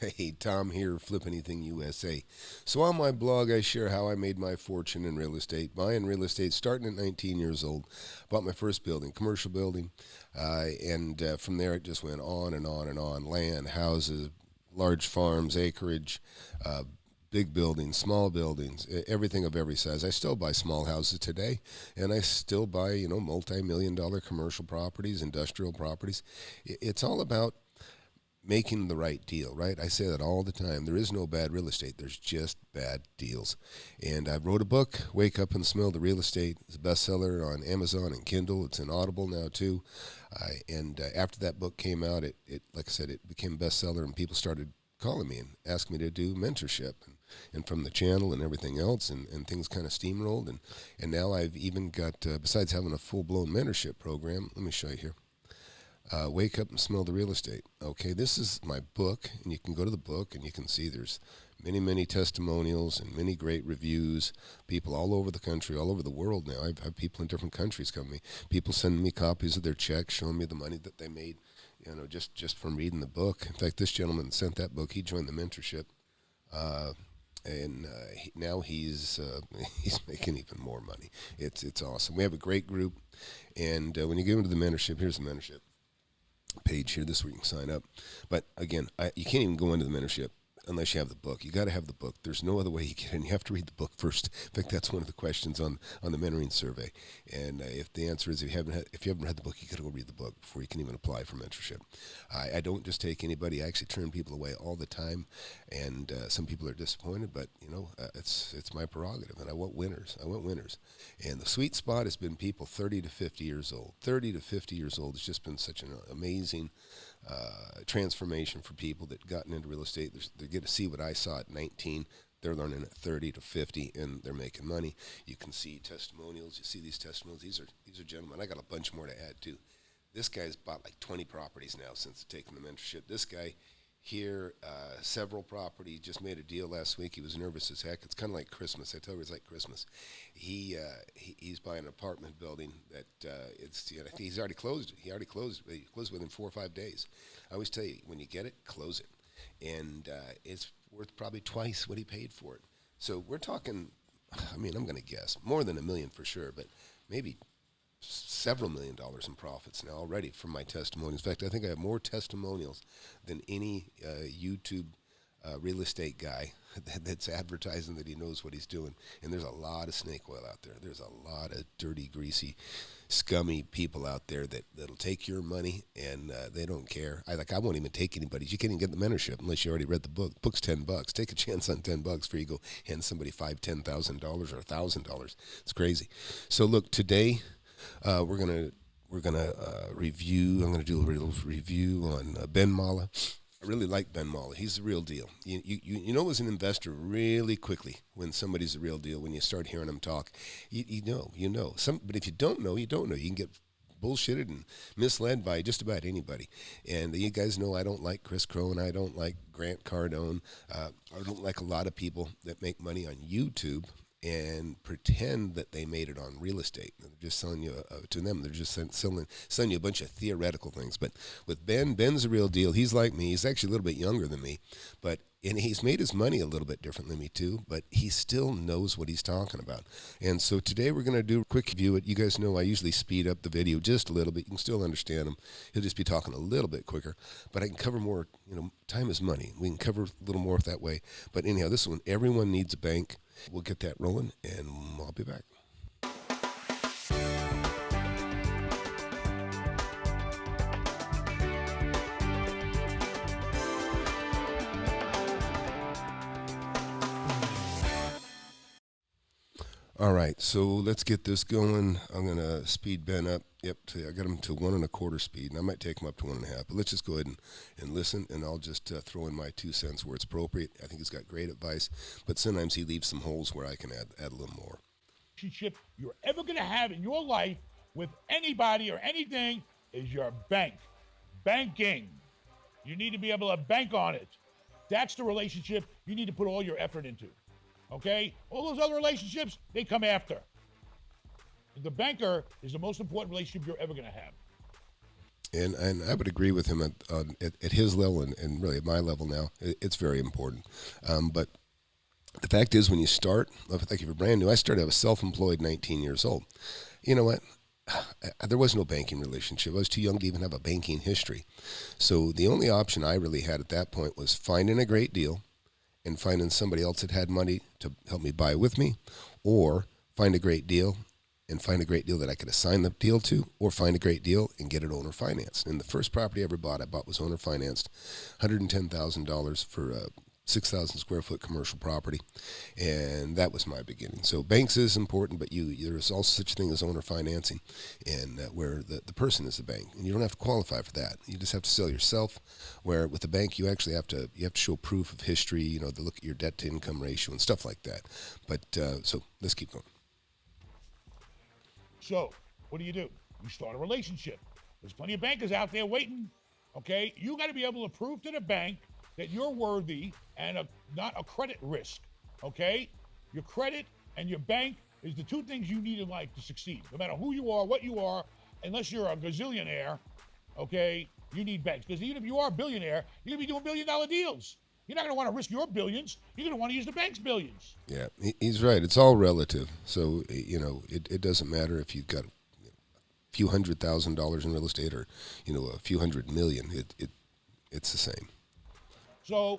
Hey, Tom here, FlipAnythingUSA. So on my blog, I share how I made my fortune in real estate, buying real estate, starting at 19 years old. Bought my first building, commercial building, and from there it just went on and on and on. Land, houses, large farms, acreage, uh, big buildings, small buildings, everything of every size. I still buy small houses today, and I still buy, multi-million-dollar commercial properties, industrial properties. It's all about making the right deal, right? I say that all the time. There is no bad real estate. There's just bad deals. And I wrote a book, Wake Up and Smell the Real Estate. It's a bestseller on Amazon and Kindle. It's in Audible now too. And after that book came out, like I said, it became a bestseller, and people started calling me and asking me to do mentorship and from the channel and everything else, and things kind of steamrolled. And now I've even got, besides having a full-blown mentorship program, let me show you here. Wake Up and Smell the Real Estate. Okay, this is my book, and you can go to the book and you can see there's many, many testimonials and many great reviews. People all over the country, all over the world now. I've had people in different countries come to me. People sending me copies of their checks, showing me the money that they made, just from reading the book. In fact, this gentleman sent that book. He joined the mentorship, and now he's he's making even more money. It's awesome. We have a great group, and when you go into the mentorship, here's the mentorship page here. This is where you can sign up. But again, you can't even go into the mentorship unless you have the book. You got to have the book. There's no other way you can. You have to read the book first. In fact, that's one of the questions on the mentoring survey. And if the answer is if you haven't read the book, you got to go read the book before you can even apply for mentorship. I don't just take anybody. I actually turn people away all the time, and some people are disappointed. But it's my prerogative, and I want winners. And the sweet spot has been people 30 to 50 years old. 30 to 50 years old has just been such an amazing transformation for people that gotten into real estate. They get to see what I saw at 19. They're learning at 30 to 50, and they're making money. You can see testimonials. You see these testimonials. These are gentlemen. I got a bunch more to add too. This guy's bought like 20 properties now since taking the mentorship. This guy here, several properties, just made a deal last week. He was nervous as heck. It's kind of like Christmas. I tell you, it's like Christmas. He's buying an apartment building that he's already closed. He closed within 4 or 5 days. I always tell you, when you get it, close it, and it's worth probably twice what he paid for it. So we're talking. I'm going to guess more than $1 million for sure, but maybe several $1 million in profits now already from my testimonials. In fact, I think I have more testimonials than any YouTube real estate guy that's advertising that he knows what he's doing. And there's a lot of snake oil out there. There's a lot of dirty, greasy, scummy people out there that'll take your money, and they don't care. I won't even take anybody's. You can't even get the mentorship unless you already read the book. Book's $10. Take a chance on $10 before you go hand somebody $5,000, $10,000 or $1,000. It's crazy. So look, today we're gonna review. I'm gonna do a little review on Ben Mallah. I really like Ben Mallah. He's the real deal. You know as an investor really quickly when somebody's the real deal when you start hearing them talk. You know. But if you don't know, you don't know. You can get bullshitted and misled by just about anybody. And you guys know I don't like Chris Crone. I don't like Grant Cardone. I don't like a lot of people that make money on YouTube and pretend that they made it on real estate. They're just selling you, to them, they're just selling you a bunch of theoretical things. But with Ben's the real deal. He's like me. He's actually a little bit younger than me, and he's made his money a little bit different than me too, but he still knows what he's talking about. And so today we're going to do a quick review. You guys know I usually speed up the video just a little bit. You can still understand him. He'll just be talking a little bit quicker, but I can cover more. Time is money. We can cover a little more that way. But anyhow, this one, everyone needs a bank. We'll get that rolling, and I'll be back. All right, so let's get this going. I'm going to speed Ben up. Yep, I got him to 1.25 speed, and I might take him up to 1.5. But let's just go ahead and listen, and I'll just throw in my 2 cents where it's appropriate. I think he's got great advice, but sometimes he leaves some holes where I can add a little more. Relationship you're ever going to have in your life with anybody or anything is your bank. Banking. You need to be able to bank on it. That's the relationship you need to put all your effort into. Okay? All those other relationships, they come after. The banker is the most important relationship you're ever going to have. And I would agree with him at his level and really at my level now. It's very important. But the fact is, when you start, like if you're brand new, I started, I was self-employed 19 years old. You know what? There was no banking relationship. I was too young to even have a banking history. So the only option I really had at that point was finding a great deal and finding somebody else that had money to help me buy with me, or find a great deal and find a great deal that I could assign the deal to, or find a great deal and get it owner financed. And the first property I ever bought, was owner financed, $110,000 for a 6,000 square foot commercial property, and that was my beginning. So banks is important, but there's also such a thing as owner financing, and where the person is the bank, and you don't have to qualify for that. You just have to sell yourself. Where with the bank, you actually have to show proof of history, to look at your debt to income ratio and stuff like that. But so let's keep going. So what do? You start a relationship. There's plenty of bankers out there waiting. Okay, you got to be able to prove to the bank that you're worthy and not a credit risk, okay? Your credit and your bank is the two things you need in life to succeed. No matter who you are, what you are, unless you're a gazillionaire, okay, you need banks. Because even if you are a billionaire, you're going to be doing billion-dollar deals. You're not going to want to risk your billions. You're going to want to use the bank's billions. Yeah, he's right. It's all relative. So, it doesn't matter if you've got a few $100,000 in real estate or, a few $100 million. It's the same. So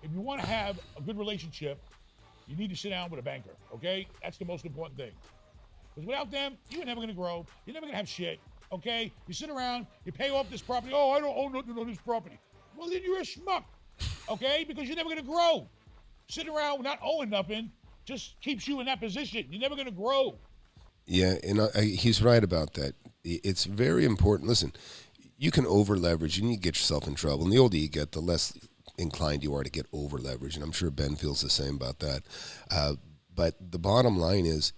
if you want to have a good relationship, you need to sit down with a banker, okay? That's the most important thing. Because without them, you're never going to grow. You're never going to have shit, okay? You sit around, you pay off this property. Oh, I don't own nothing on this property. Well, then you're a schmuck, okay? Because you're never going to grow. Sitting around not owing nothing just keeps you in that position. You're never going to grow. Yeah, and he's right about that. It's very important. Listen, you can over-leverage and you get yourself in trouble. And the older you get, the less inclined you are to get over leverage, and I'm sure Ben feels the same about that. But the bottom line is,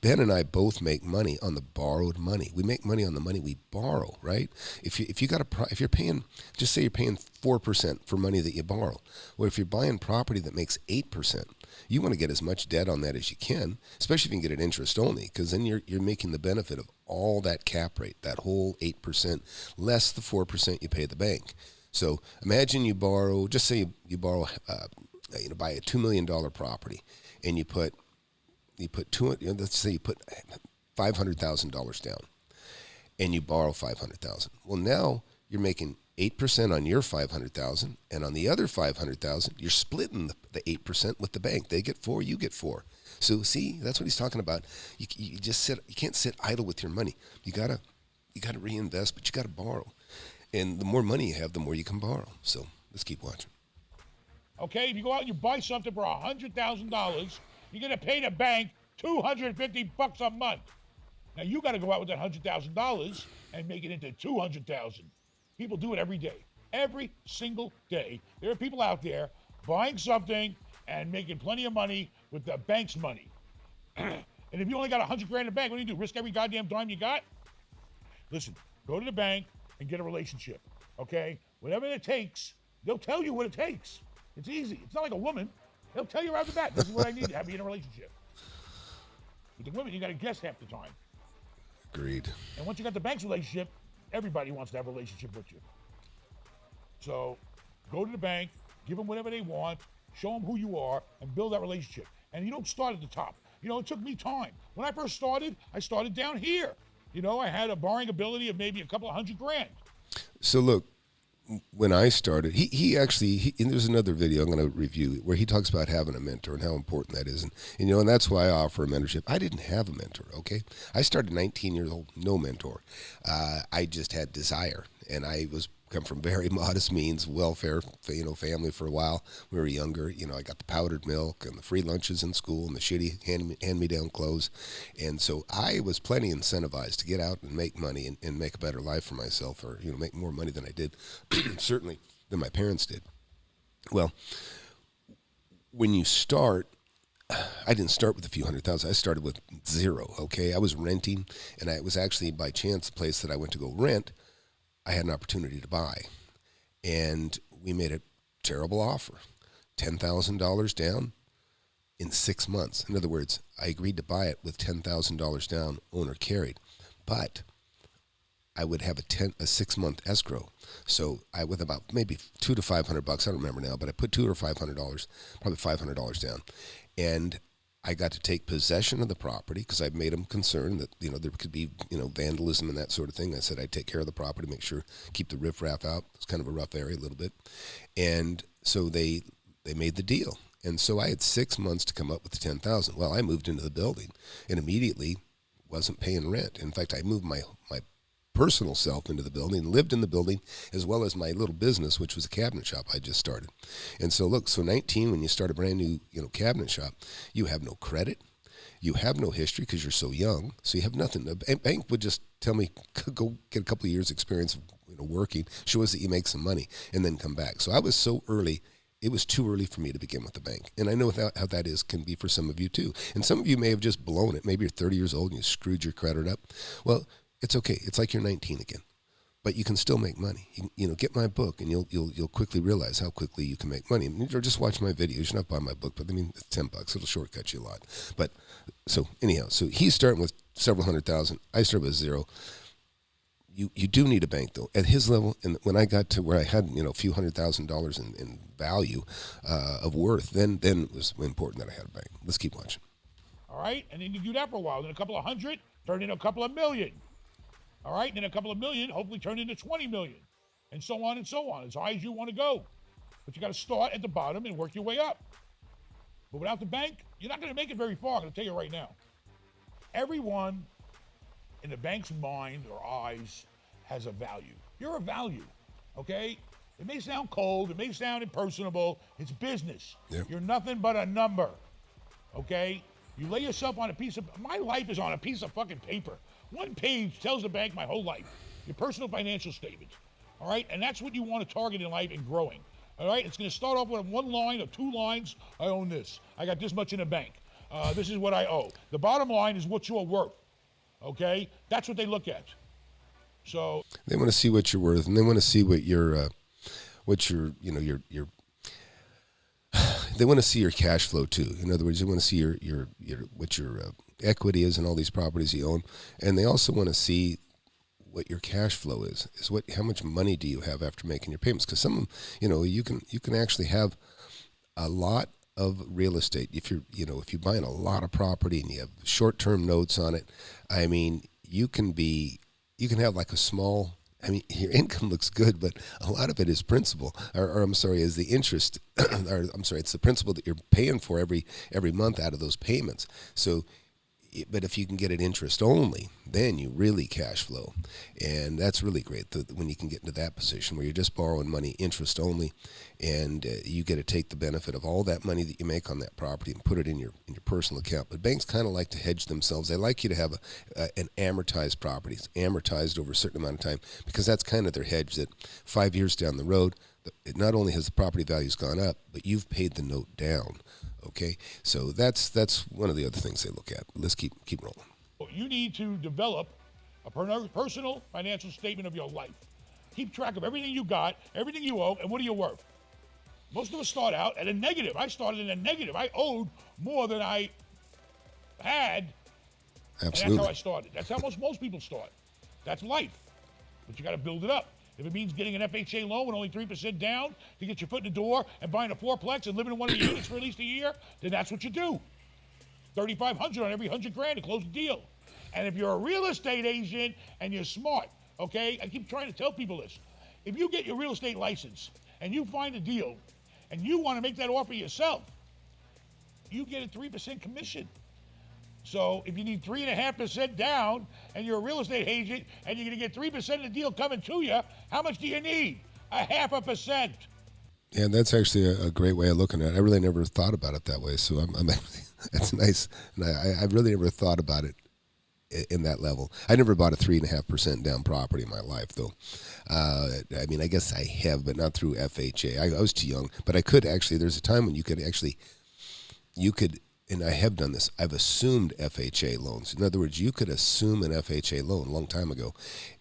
Ben and I both make money on the borrowed money. We make money on the money we borrow, right? If you're paying, just say you're paying 4% for money that you borrow, or if you're buying property that makes 8%, you want to get as much debt on that as you can, especially if you can get it interest only, because then you're making the benefit of all that cap rate, that whole 8% less the 4% you pay the bank. So imagine you borrow, just say you borrow, buy a $2 million property, and you put let's say you put $500,000 down, and you borrow $500,000. Well, now you're making 8% on your $500,000, and on the other $500,000, you're splitting the 8% with the bank. They get 4, you get 4. So see, that's what he's talking about. You can't sit idle with your money. You gotta reinvest, but you gotta borrow. And the more money you have, the more you can borrow. So let's keep watching. Okay, if you go out and you buy something for $100,000, you're going to pay the bank $250 a month. Now you got to go out with that $100,000 and make it into $200,000. People do it every day, every single day. There are people out there buying something and making plenty of money with the bank's money. And if you only got $100,000 in the bank, what do you do? Risk every goddamn dime you got? Listen, go to the bank and get a relationship, okay? Whatever it takes, they'll tell you what it takes. It's easy. It's not like a woman. They'll tell you right off the bat, this is what I need to have me in a relationship. With the women, you got to guess half the time. Agreed. And once you got the bank's relationship, everybody wants to have a relationship with you. So go to the bank, give them whatever they want, show them who you are, and build that relationship. And you don't start at the top. It took me time. When I first started, I started down here. I had a borrowing ability of maybe a couple of $100,000. So look, when I started, he actually, and there's another video I'm going to review where he talks about having a mentor and how important that is. And that's why I offer a mentorship. I didn't have a mentor, okay? I started 19 years old, no mentor. I just had desire, and I come from very modest means, welfare, family for a while. We were younger. I got the powdered milk and the free lunches in school and the shitty hand-me-down clothes. And so I was plenty incentivized to get out and make money and make a better life for myself, or, make more money than I did, certainly than my parents did. Well, when you start, I didn't start with a few $100,000. I started with zero, okay? I was renting, and it was actually by chance the place that I went to go rent, I had an opportunity to buy, and we made a terrible offer, $10,000 down in 6 months. In other words, I agreed to buy it with $10,000 down, owner carried, but I would have a 6-month escrow. So I, with about maybe $200 to $500, I don't remember now, but I put $200 or $500, probably $500 down. And I got to take possession of the property because I made them concerned that, there could be, vandalism and that sort of thing. I said I'd take care of the property, make sure, keep the riffraff out. It's kind of a rough area a little bit. And so they made the deal. And so I had 6 months to come up with the $10,000. Well, I moved into the building and immediately wasn't paying rent. In fact, I moved my personal self into the building, lived in the building, as well as my little business, which was a cabinet shop I just started. And so look, 19, when you start a brand new, cabinet shop, you have no credit, you have no history because you're so young, so you have nothing. A bank would just tell me, go get a couple of years experience of working, show us that you make some money, and then come back. So I was so early. It was too early for me to begin with the bank. And I know how that can be for some of you too. And some of you may have just blown it. Maybe you're 30 years old and you screwed your credit up. Well, it's okay. It's like you're 19 again, but you can still make money. Get my book, and you'll quickly realize how quickly you can make money. Or just watch my videos. You're not buying my book, but it's $10. It'll shortcut you a lot. But so anyhow, so he's starting with several $100,000. I started with $0. You do need a bank though. At his level, and when I got to where I had a few $100,000 in value of worth, then it was important that I had a bank. Let's keep watching. All right, and then you do that for a while. Then a couple of hundred turned into a couple of million. All right, and then a couple of million hopefully turned into 20 million, and so on, as high as you want to go. But you got to start at the bottom and work your way up. But without the bank, you're not going to make it very far. I'm going to tell you right now. Everyone in the bank's mind or eyes has a value. You're a value, okay? It may sound cold. It may sound impersonable. It's business. Yep. You're nothing but a number, okay? You lay yourself on my life is on a piece of fucking paper. One page tells the bank my whole life, your personal financial statements, all right? And that's what you want to target in life and growing, all right? It's going to start off with one line or 2 lines. I own this. I got this much in the bank. This is what I owe. The bottom line is what you're worth, okay? That's what they look at. So they want to see what you're worth, and they want to see what your they want to see your cash flow too. In other words, they want to see what your equity is in all these properties you own, and they also want to see what your cash flow is how much money do you have after making your payments? Because some, you can actually have a lot of real estate if you're buying a lot of property and you have short-term notes on it. You can have like a small. Your income looks good, but a lot of it is principal, is the interest, it's the principal that you're paying for every month out of those payments. So, but if you can get it interest only, then you really cash flow, and that's really great when you can get into that position where you're just borrowing money interest only, and you get to take the benefit of all that money that you make on that property and put it in your personal account. But banks kind of like to hedge themselves. They like you to have an amortized property. It's amortized over a certain amount of time because that's kind of their hedge that 5 years down the road, not only has the property values gone up, but you've paid the note down. Okay, so that's one of the other things they look at. Let's keep rolling. You need to develop a personal financial statement of your life. Keep track of everything you got, everything you owe, and what are you worth. Most of us start out at a negative. I started in a negative. I owed more than I had. Absolutely. And that's how I started. That's how most people start. That's life. But you got to build it up. If it means getting an FHA loan with only 3% down to get your foot in the door and buying a fourplex and living in one of the units for at least a year, then that's what you do. $3,500 on every $100,000 to close the deal. And if you're a real estate agent and you're smart, okay, I keep trying to tell people this. If you get your real estate license and you find a deal and you want to make that offer yourself, you get a 3% commission. So if you need 3.5% down and you're a real estate agent and you're going to get 3% of the deal coming to you, how much do you need? 0.5%. Yeah, that's actually a great way of looking at it. I really never thought about it that way. So that's nice. And I really never thought about it in that level. I never bought a 3.5% down property in my life, though. I guess I have, but not through FHA. I was too young, but I could actually. There's a time when you could, and I have done this. I've assumed FHA loans. In other words, you could assume an FHA loan a long time ago.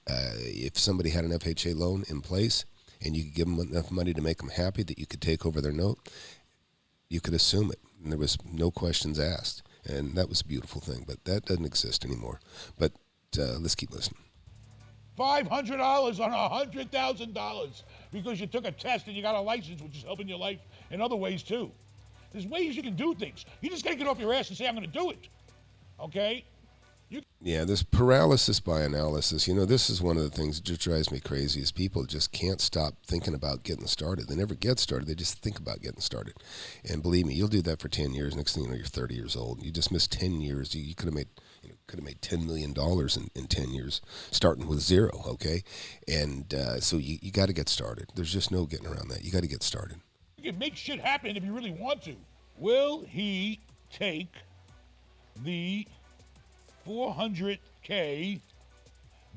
If somebody had an FHA loan in place and you could give them enough money to make them happy that you could take over their note, you could assume it. And there was no questions asked. And that was a beautiful thing. But that doesn't exist anymore. But let's keep listening. $500 on $100,000 because you took a test and you got a license, which is helping your life in other ways too. There's ways you can do things. You just got to get off your ass and say, I'm going to do it. Okay? Yeah, this paralysis by analysis, this is one of the things that just drives me crazy is people just can't stop thinking about getting started. They never get started. They just think about getting started. And believe me, you'll do that for 10 years. Next thing you know, you're 30 years old. You just missed 10 years. You could have made $10 million in 10 years, starting with zero, okay? And so you got to get started. There's just no getting around that. You got to get started. You can make shit happen if you really want to. Will he take the $400K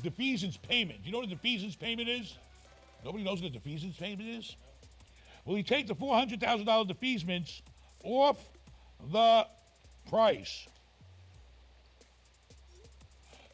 defeasance payment? You know what a defeasance payment is? Nobody knows what a defeasance payment is? Will he take the $400,000 defeasance off the price?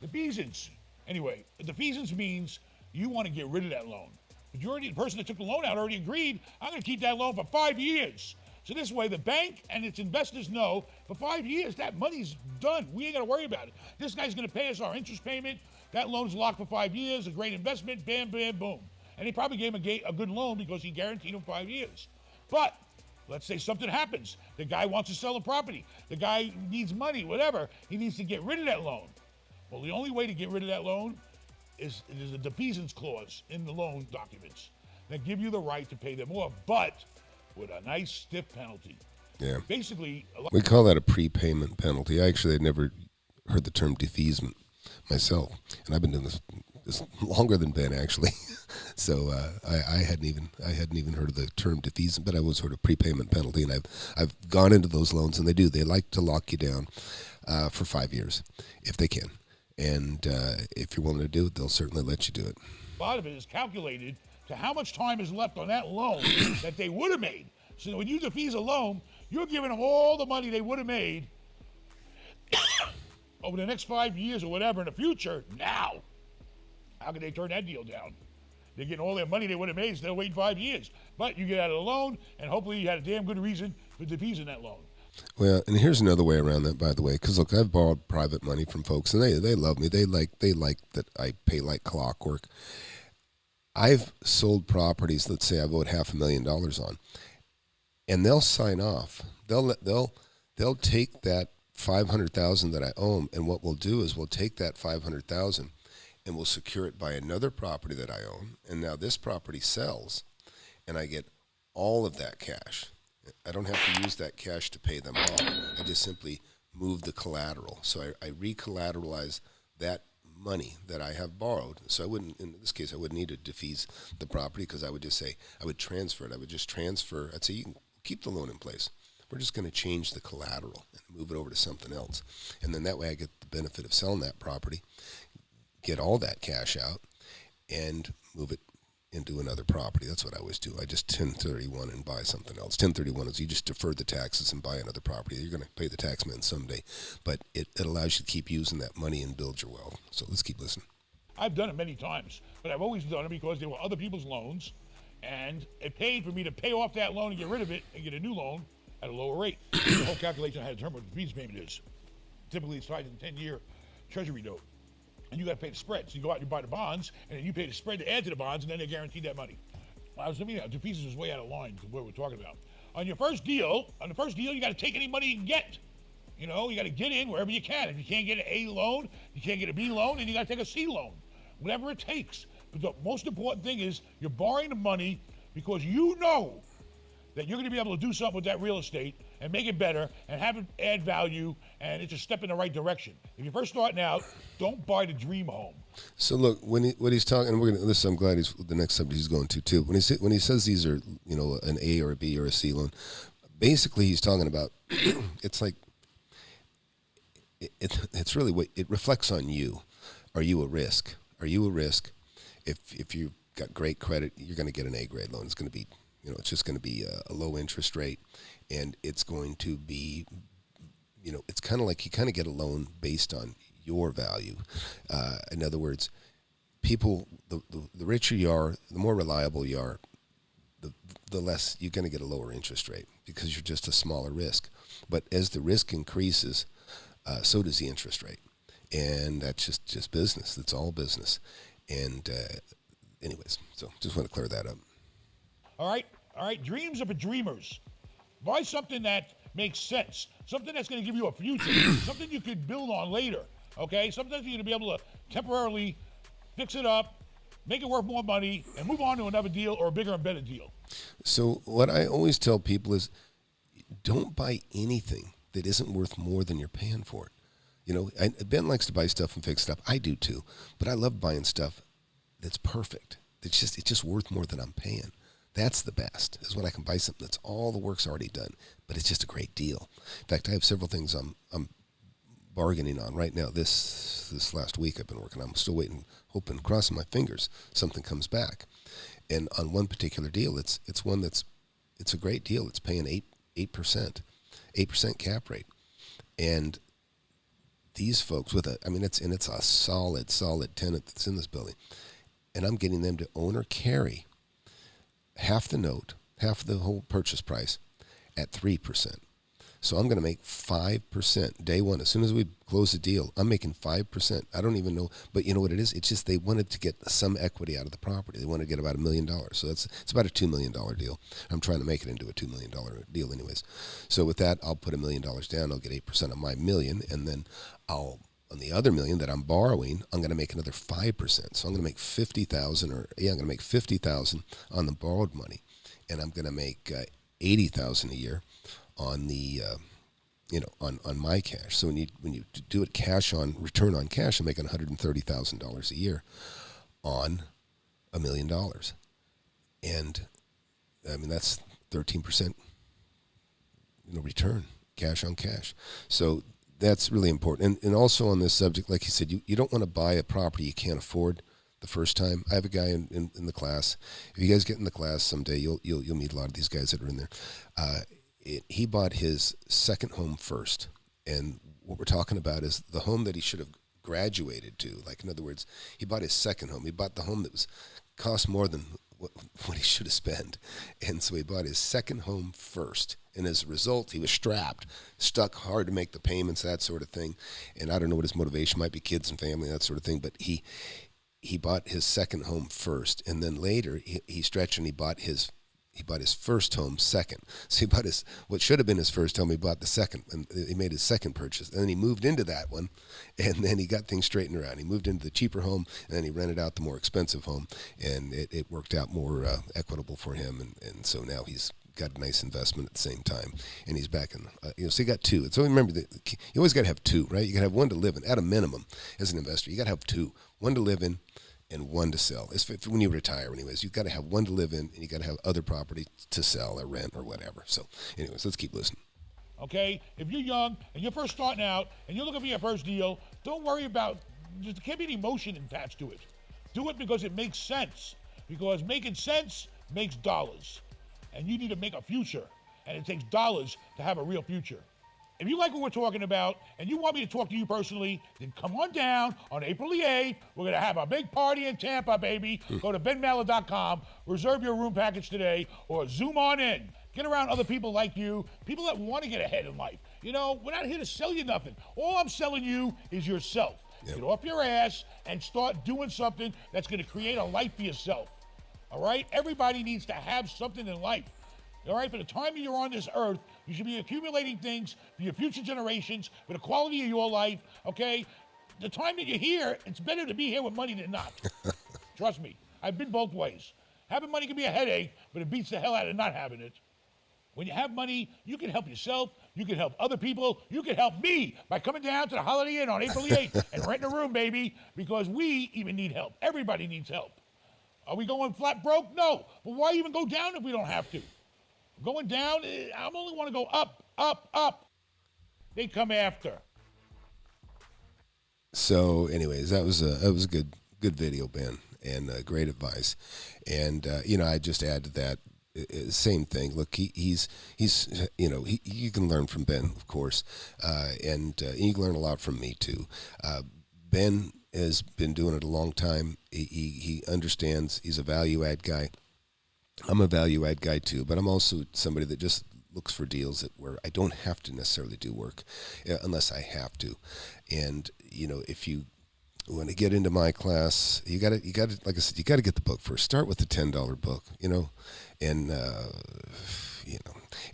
Defeasance. Anyway, defeasance means you want to get rid of that loan. But the person that took the loan out already agreed, I'm going to keep that loan for 5 years. So this way, the bank and its investors know for 5 years that money's done. We ain't got to worry about it. This guy's going to pay us our interest payment. That loan's locked for 5 years, a great investment, bam, bam, boom. And he probably gave him a good loan because he guaranteed him 5 years. But let's say something happens. The guy wants to sell the property. The guy needs money, whatever. He needs to get rid of that loan. Well, the only way to get rid of that loan is there's a defeasance clause in the loan documents that give you the right to pay them off, but with a nice stiff penalty. Yeah. Basically, we call that a prepayment penalty. I actually had never heard the term defeasance myself, and I've been doing this longer than Ben actually. So I hadn't even heard of the term defeasance, but I was heard of prepayment penalty, and I've gone into those loans, and they like to lock you down for 5 years if they can. And if you're willing to do it, they'll certainly let you do it. A lot of it is calculated to how much time is left on that loan that they would have made. So when you defease a loan, you're giving them all the money they would have made over the next 5 years or whatever in the future. Now, how can they turn that deal down? They're getting all their money they would have made instead of waiting 5 years. But you get out of the loan, and hopefully you had a damn good reason for defeasing that loan. Well, and here's another way around that, by the way, because look, I've borrowed private money from folks, and they love me. They like that I pay like clockwork. I've sold properties, let's say I've owed $500,000 on, and they'll sign off. They'll take that $500,000 that I owe them, and what we'll do is we'll take that $500,000 and we'll secure it by another property that I own, and now this property sells, and I get all of that cash. I don't have to use that cash to pay them off. I just simply move the collateral. So I re-collateralize that money that I have borrowed. So I wouldn't, in this case, I wouldn't need to defease the property because I would just say, I would transfer it. I would just transfer. I'd say, you can keep the loan in place. We're just going to change the collateral and move it over to something else. And then that way I get the benefit of selling that property, get all that cash out, and move it into another property. That's what I always do. I just 1031 and buy something else. 1031 is you just defer the taxes and buy another property. You're going to pay the tax man someday, but it allows you to keep using that money and build your wealth. So let's keep listening. I've done it many times, but I've always done it because they were other people's loans, and it paid for me to pay off that loan and get rid of it and get a new loan at a lower rate. The whole calculation I had to determine what the defeasance payment is. Typically, it's tied to the 10-year treasury note. And you got to pay the spread. So you go out and you buy the bonds, and then you pay the spread to add to the bonds, and then they guarantee that money. Defeasance is way out of line to what we're talking about. On the first deal, you got to take any money you can get. You got to get in wherever you can. If you can't get an A loan, you can't get a B loan, then you got to take a C loan. Whatever it takes. But the most important thing is you're borrowing the money because you know that you're going to be able to do something with that real estate and make it better and have it add value, and it's a step in the right direction. If you're first starting out, don't buy the dream home. So look, what he's talking, and I'm glad he's the next subject he's going to too. When he says these are an A or a B or a C loan, basically he's talking about it's like it's really what it reflects on you. Are you a risk? Are you a risk? If you've got great credit, you're going to get an A grade loan. It's going to be it's just going to be a low interest rate, and it's going to be, it's kind of like you kind of get a loan based on your value. In other words, people, the richer you are, the more reliable you are, the less you're going to get a lower interest rate because you're just a smaller risk. But as the risk increases, so does the interest rate. And that's just business. That's all business. And anyways, so just want to clear that up. All right. Dreams are for dreamers. Buy something that makes sense, something that's going to give you a future, something you could build on later, okay? Sometimes you're going to be able to temporarily fix it up, make it worth more money, and move on to another deal or a bigger and better deal. So what I always tell people is don't buy anything that isn't worth more than you're paying for it. You know, Ben likes to buy stuff and fix stuff. I do too, but I love buying stuff that's perfect. It's just worth more than I'm paying. That's the best, is when I can buy something that's all the work's already done, but it's just a great deal. In fact, I have several things I'm bargaining on right now. This last week I've been working on. I'm still waiting, hoping, crossing my fingers, something comes back. And on one particular deal, it's one it's a great deal. It's paying 8% cap rate. And these folks it's a solid tenant that's in this building. And I'm getting them to own or carry half the note, half the whole purchase price at 3%. So I'm going to make 5% day one. As soon as we close the deal, I'm making 5%. I don't even know, but you know what it is? It's just they wanted to get some equity out of the property. They wanted to get about $1 million. So it's about a $2 million deal. I'm trying to make it into a $2 million deal anyways. So with that, I'll put $1 million down. I'll get 8% of my million, and then on the other $1 million that I'm borrowing, I'm going to make another 5%. So I'm going to make $50,000 on the borrowed money, and I'm going to make $80,000 a year on the on my cash. So when you do it return on cash, I'm making $130,000 a year on $1 million, and I mean that's 13% return, cash on cash. So that's really important. And also on this subject, like you said, you don't want to buy a property you can't afford the first time. I have a guy in the class. If you guys get in the class someday, you'll meet a lot of these guys that are in there. He bought his second home first. And what we're talking about is the home that he should have graduated to. Like, in other words, he bought his second home. He bought the home that cost more than what he should have spent. And so he bought his second home first. And as a result, he was stuck hard to make the payments, that sort of thing. And I don't know what his motivation might be, kids and family, that sort of thing. But he bought his second home first. And then later, he stretched and he bought his first home second. So he bought what should have been his first home, he bought the second, and he made his second purchase. And then he moved into that one, and then he got things straightened around. He moved into the cheaper home, and then he rented out the more expensive home, and it worked out more equitable for him. And so now he's got a nice investment at the same time, and he's back in, so he got two. So remember, you always got to have two, right? You got to have one to live in, at a minimum, as an investor. You got to have two, one to live in, and one to sell. It's when you retire anyways. You've got to have one to live in, and you got to have other property to sell or rent or whatever. So anyways, let's keep listening. Okay? If you're young and you're first starting out and you're looking for your first deal, don't worry about, there can't be any emotion attached to it. Do it because it makes sense. Because making sense makes dollars. And you need to make a future. And it takes dollars to have a real future. If you like what we're talking about and you want me to talk to you personally, then come on down on April the 8th. We're going to have a big party in Tampa, baby. Go to benmallah.com, reserve your room package today, or Zoom on in. Get around other people like you, people that want to get ahead in life. We're not here to sell you nothing. All I'm selling you is yourself. Yep. Get off your ass and start doing something that's going to create a life for yourself. All right? Everybody needs to have something in life. All right, for the time you're on this earth, you should be accumulating things for your future generations, for the quality of your life, okay? The time that you're here, it's better to be here with money than not. Trust me, I've been both ways. Having money can be a headache, but it beats the hell out of not having it. When you have money, you can help yourself, you can help other people, you can help me by coming down to the Holiday Inn on April the 8th and renting a room, baby, because we even need help. Everybody needs help. Are we going flat broke? No, but why even go down if we don't have to? Going down, I only want to go up, up, up. They come after. So, anyways, that was a good video, Ben, and great advice. And I just add to that, same thing. Look, he's you can learn from Ben, of course, and you can learn a lot from me too. Ben has been doing it a long time. He understands. He's a value add guy. I'm a value add guy too, but I'm also somebody that just looks for deals where I don't have to necessarily do work unless I have to. And, if you when I get into my class, you got to, like I said, you got to get the book first. Start with the $10 book, and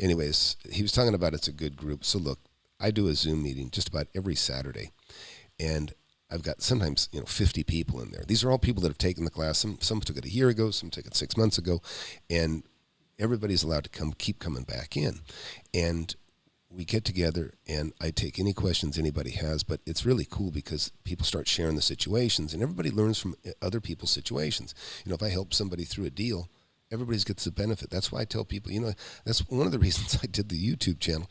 anyways, he was talking about it's a good group. So look, I do a Zoom meeting just about every Saturday, and I've got sometimes 50 people in there. These are all people that have taken the class. Some took it a year ago, some took it 6 months ago, and everybody's allowed to keep coming back in, and we get together and I take any questions anybody has, but it's really cool because people start sharing the situations and everybody learns from other people's situations. If I help somebody through a deal, everybody gets the benefit. That's why I tell people, that's one of the reasons I did the YouTube channel,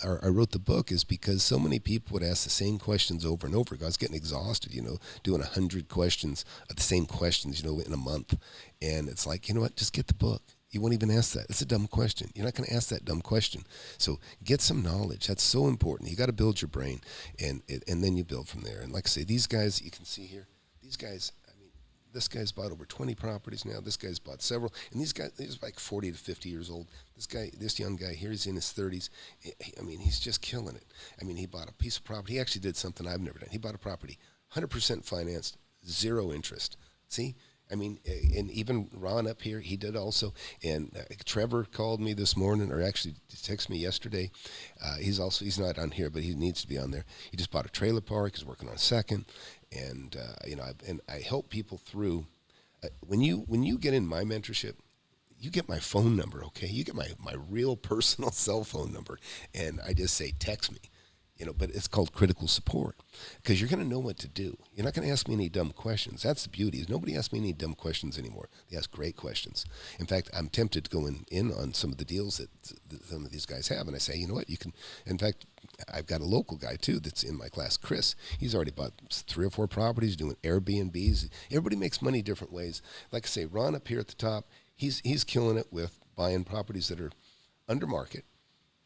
or I wrote the book, is because so many people would ask the same questions over and over. I was getting exhausted, doing 100 questions, the same questions, in a month. And it's like, you know what, just get the book. You won't even ask that. It's a dumb question. You're not going to ask that dumb question. So get some knowledge. That's so important. You got to build your brain, and then you build from there. And like I say, these guys, you can see here, these guys, this guy's bought over 20 properties now. This guy's bought several. And these guys, he's like 40 to 50 years old. This young guy here, he's in his 30s. He's just killing it. He bought a piece of property. He actually did something I've never done. He bought a property, 100% financed, 0 interest. See? And even Ron up here, he did also. And Trevor called me this morning, or actually texted me yesterday. He's not on here, but he needs to be on there. He just bought a trailer park. He's working on a second. And, I help people through. When you get in my mentorship, you get my phone number, okay? You get my real personal cell phone number. And I just say, text me. But it's called critical support because you're going to know what to do. You're not going to ask me any dumb questions. That's the beauty, is nobody asks me any dumb questions anymore. They ask great questions. In fact, I'm tempted to go in on some of the deals that some of these guys have, and I say, you know what, you can. In fact, I've got a local guy too that's in my class, Chris. He's already bought 3 or 4 properties, doing Airbnbs. Everybody makes money different ways. Like I say, Ron up here at the top, he's killing it with buying properties that are under market,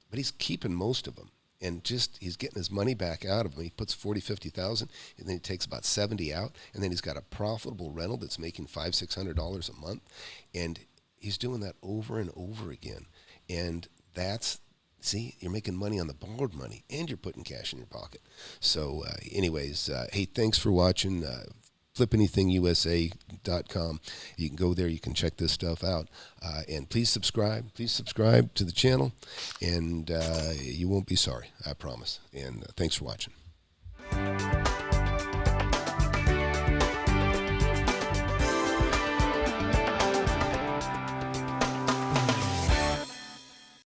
but he's keeping most of them. And he's getting his money back out of them. He puts 40, 50,000, and then he takes about 70 out, and then he's got a profitable rental that's making $500, $600 a month, and he's doing that over and over again. And you're making money on the borrowed money, and you're putting cash in your pocket. So, anyways, hey, thanks for watching. FlipAnythingUSA.com. You can go there. You can check this stuff out. And please subscribe. Please subscribe to the channel, and you won't be sorry, I promise. And thanks for watching.